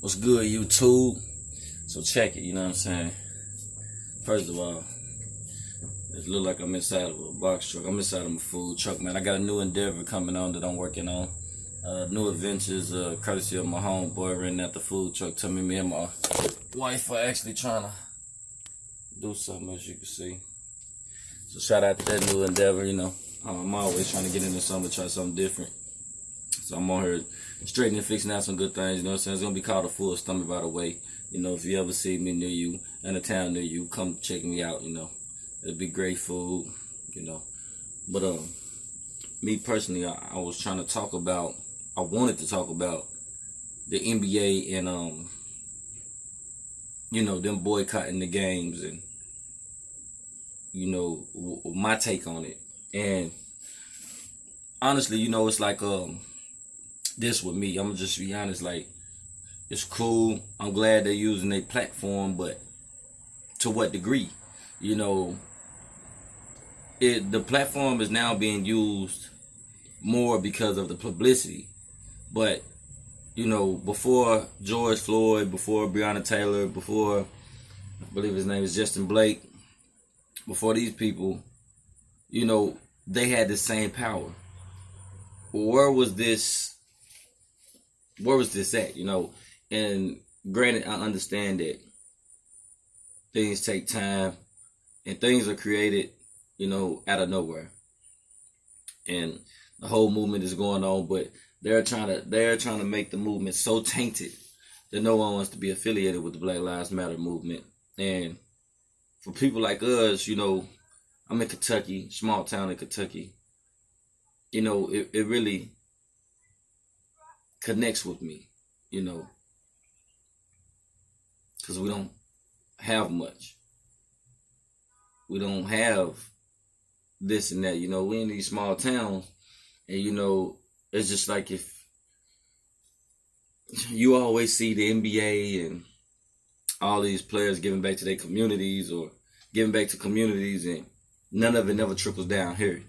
What's good, YouTube? So check it, you know what I'm saying? First of all, it look like I'm inside of a box truck. I'm inside of a food truck, man. I got a new endeavor coming on that I'm working on. New adventures, courtesy of my homeboy renting out the food truck. Tell me and my wife are actually trying to do something, as you can see. So shout out to that new endeavor, you know. I'm always trying to get into something, try something different. So I'm on here straightening and fixing out some good things, you know what I'm saying? It's gonna be called a full stomach, by the way. You know, if you ever see me near you, in a town near you, come check me out, you know. It'll be great food, you know. But me personally, I was trying to talk about, I wanted to talk about the NBA and you know, them boycotting the games and, you know, my take on it. And honestly, you know, it's like this with me. I'm gonna just be honest, like, it's cool. I'm glad they're using their platform, but to what degree? You know, the platform is now being used more because of the publicity. But, you know, before George Floyd, before Breonna Taylor, before, I believe his name is Justin Blake, before these people, you know, they had the same power. Where was this at, you know? And granted, I understand that things take time and things are created, you know, out of nowhere. And the whole movement is going on, but they're trying to make the movement so tainted that no one wants to be affiliated with the Black Lives Matter movement. And for people like us, you know, I'm in Kentucky, small town in Kentucky. You know, it really connects with me, you know, because we don't have much. We don't have this and that, you know. We in these small towns, and you know, it's just like if you always see the NBA and all these players giving back to their communities or giving back to communities, and none of it never trickles down here.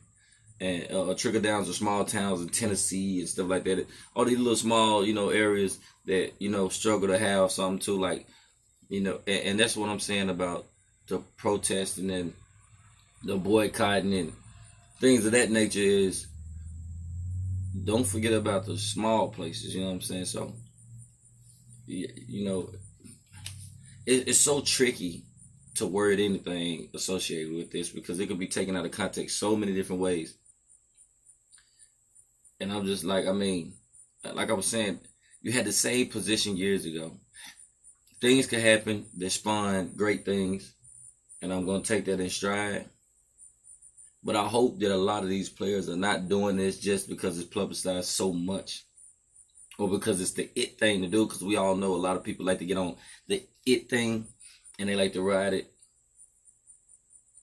And trickle downs are small towns in Tennessee and stuff like that. All these little small, you know, areas that, you know, struggle to have something too, like, you know, and that's what I'm saying about the protesting and the boycotting and things of that nature is, don't forget about the small places, you know what I'm saying? So, you know, it's so tricky to word anything associated with this because it could be taken out of context so many different ways. And I'm just like, I mean, like I was saying, you had the same position years ago. Things could happen that spawn great things, and I'm going to take that in stride. But I hope that a lot of these players are not doing this just because it's publicized so much or because it's the it thing to do, because we all know a lot of people like to get on the it thing and they like to ride it.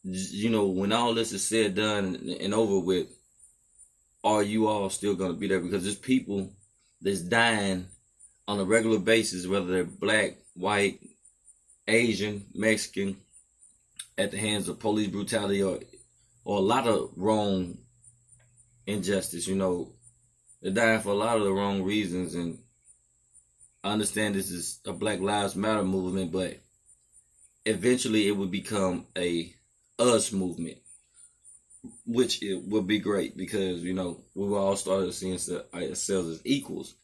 You know, when all this is said, done, and over with, are you all still going to be there? Because there's people that's dying on a regular basis, whether they're black, white, Asian, Mexican, at the hands of police brutality or a lot of wrong injustice. You know, they're dying for a lot of the wrong reasons. And I understand this is a Black Lives Matter movement, but eventually it would become a us movement, which it would be great because, you know, we all started seeing ourselves as equals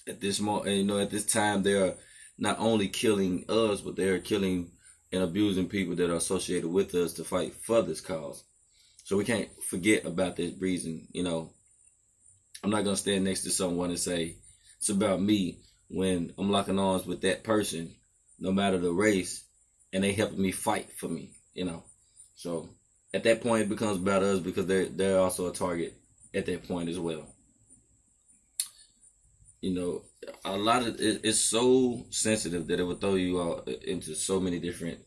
at this moment. And, you know, at this time, they are not only killing us, but they're killing and abusing people that are associated with us to fight for this cause. So we can't forget about this reason. You know, I'm not going to stand next to someone and say it's about me when I'm locking arms with that person, no matter the race, and they helping me fight for me, you know. So at that point, it becomes about us because they're also a target at that point as well. You know, a lot of it's so sensitive that it would throw you out into so many different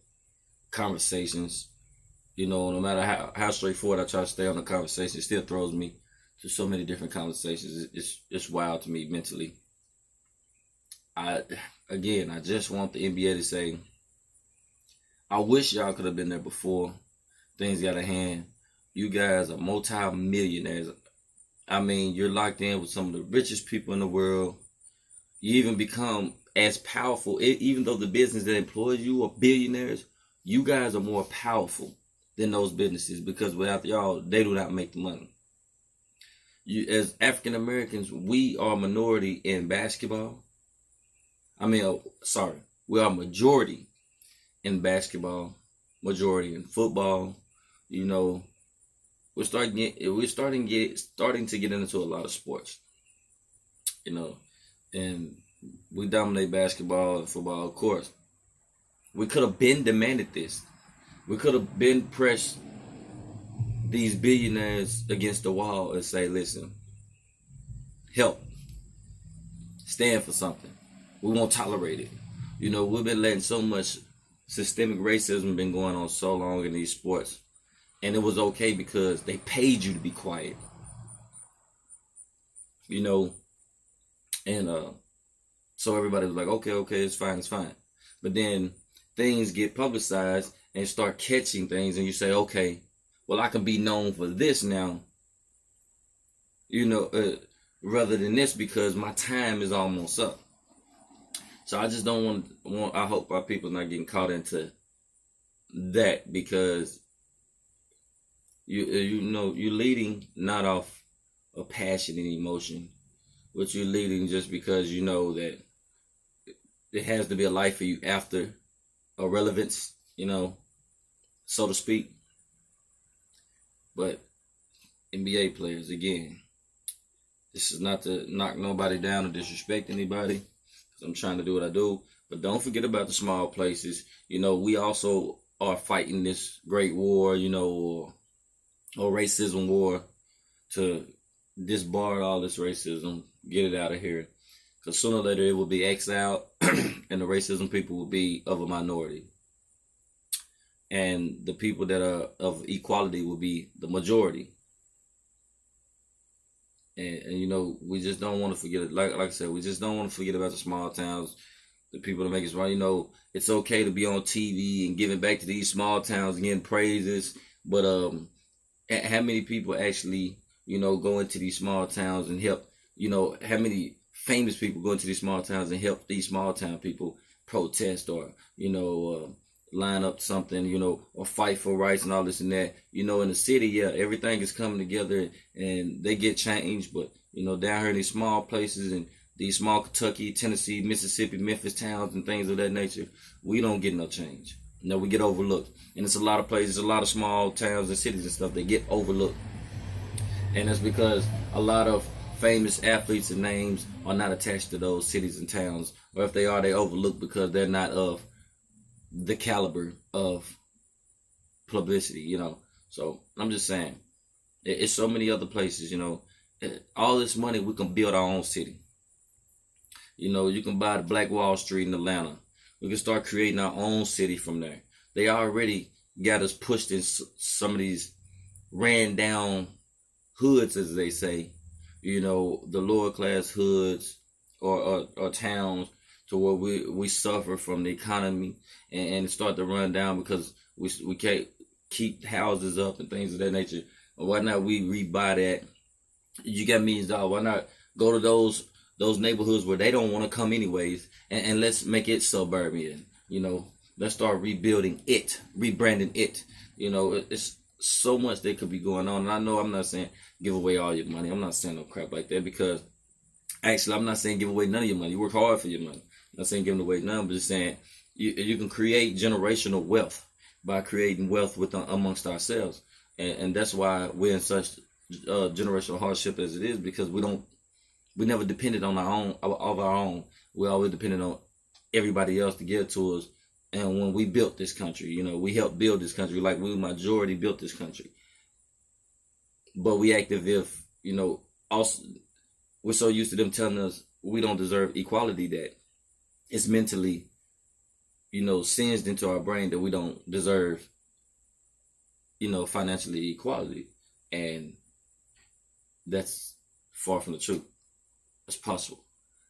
conversations. You know, no matter how straightforward I try to stay on the conversation, it still throws me to so many different conversations. It's wild to me mentally. I just want the NBA to say, I wish y'all could have been there before things got a hand. You guys are multi-millionaires. I mean, you're locked in with some of the richest people in the world. You even become as powerful. Even though the business that employs you are billionaires, you guys are more powerful than those businesses, because without y'all, they do not make the money. You, as African Americans, we are a minority in basketball. We are majority in basketball, majority in football. You know, we're starting to get into a lot of sports. You know, and we dominate basketball and football, of course. We could have been demanded this. We could have been pressed these billionaires against the wall and say, listen, help, stand for something. We won't tolerate it. You know, we've been letting so much systemic racism been going on so long in these sports. And it was okay because they paid you to be quiet. You know, and so everybody was like, okay, it's fine. But then things get publicized and start catching things, and you say, okay, well, I can be known for this now, you know, rather than this, because my time is almost up. So I just don't want I hope our people not getting caught into that, because you know, you're leading not off a passion and emotion, but you're leading just because you know that there has to be a life for you after a relevance, you know, so to speak. But NBA players, again, this is not to knock nobody down or disrespect anybody, because I'm trying to do what I do. But don't forget about the small places. You know, we also are fighting this great war, you know, or racism war, to disbar all this racism, get it out of here. Because sooner or later it will be exiled and the racism people will be of a minority. And the people that are of equality will be the majority. And you know, we just don't want to forget it. Like I said, we just don't want to forget about the small towns, the people that make us right. You know, it's okay to be on TV and giving back to these small towns and getting praises, but how many people actually, you know, go into these small towns and help? You know, how many famous people go into these small towns and help these small town people protest, or, you know, line up something, you know, or fight for rights and all this and that. You know, in the city, yeah, everything is coming together and they get changed. But, you know, down here in these small places and these small Kentucky, Tennessee, Mississippi, Memphis towns and things of that nature, we don't get no change. You know, we get overlooked. And it's a lot of places, a lot of small towns and cities and stuff, they get overlooked. And that's because a lot of famous athletes and names are not attached to those cities and towns. Or if they are, they overlooked because they're not of the caliber of publicity, you know. So I'm just saying, it's so many other places, you know. All this money, we can build our own city. You know, you can buy the Black Wall Street in Atlanta. We can start creating our own city from there. They already got us pushed in some of these ran down hoods, as they say, you know, the lower class hoods or towns, to where we suffer from the economy and start to run down because we can't keep houses up and things of that nature. Why not we rebuy that? You got millions of dollars. Why not go to those neighborhoods where they don't want to come anyways, and let's make it suburban, you know. Let's start rebuilding it, rebranding it. You know, it's so much that could be going on. And I know I'm not saying give away all your money. I'm not saying no crap like that, because actually I'm not saying give away none of your money. You work hard for your money. I'm not saying giving away none, but just saying you can create generational wealth by creating wealth amongst ourselves. And that's why we're in such generational hardship as it is, because we never depended on our own. We always depended on everybody else to give to us. And when we built this country, you know, we helped build this country, like we majority built this country. But we act as if, you know, also we're so used to them telling us we don't deserve equality that it's mentally, you know, singed into our brain that we don't deserve, you know, financially equality. And that's far from the truth. It's possible.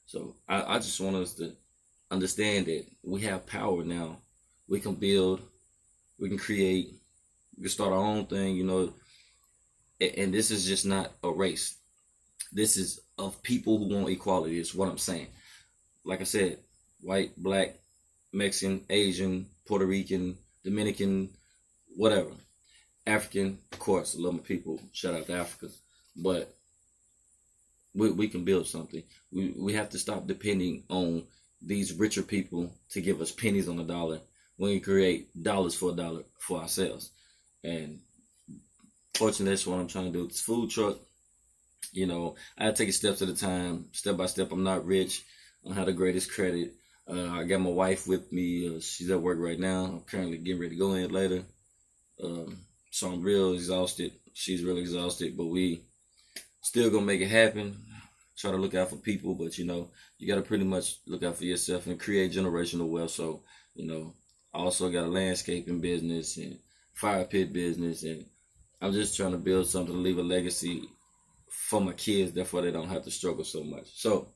So I just want us to understand that we have power now. We can build, we can create, we can start our own thing, you know. And this is just not a race. This is of people who want equality, is what I'm saying. Like I said, white, black, Mexican, Asian, Puerto Rican, Dominican, whatever. African, of course, I love my people. Shout out to Africa. But we can build something. We have to stop depending on these richer people to give us pennies on the dollar when we create dollars for a dollar for ourselves. And fortunately, that's what I'm trying to do. This food truck, you know, I take it steps at a time, step by step. I'm not rich. I don't have the greatest credit. I got my wife with me. She's at work right now. I'm currently getting ready to go in later. So I'm real exhausted. She's really exhausted, but we still gonna make it happen. Try to look out for people, but you know, you gotta pretty much look out for yourself and create generational wealth. So, you know, I also got a landscaping business and fire pit business, and I'm just trying to build something to leave a legacy for my kids, therefore they don't have to struggle so much. So,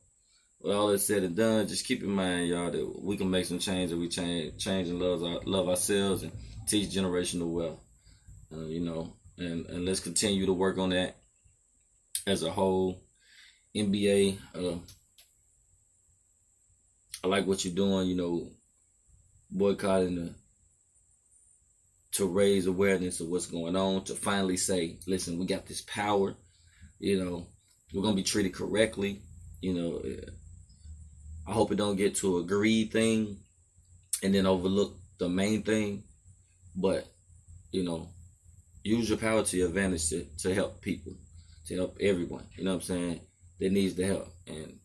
with all that said and done, just keep in mind, y'all, that we can make some change, and we change and love ourselves and teach generational wealth. You know, and let's continue to work on that as a whole. NBA, I like what you're doing, you know, boycotting to raise awareness of what's going on, to finally say, listen, we got this power, you know, we're going to be treated correctly. You know, I hope it don't get to a greed thing and then overlook the main thing, but, you know, use your power to your advantage to help people, to help everyone, you know what I'm saying, that needs the help. And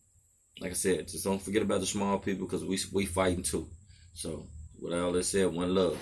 like I said, just don't forget about the small people, because we fighting too. So with all that said, one love.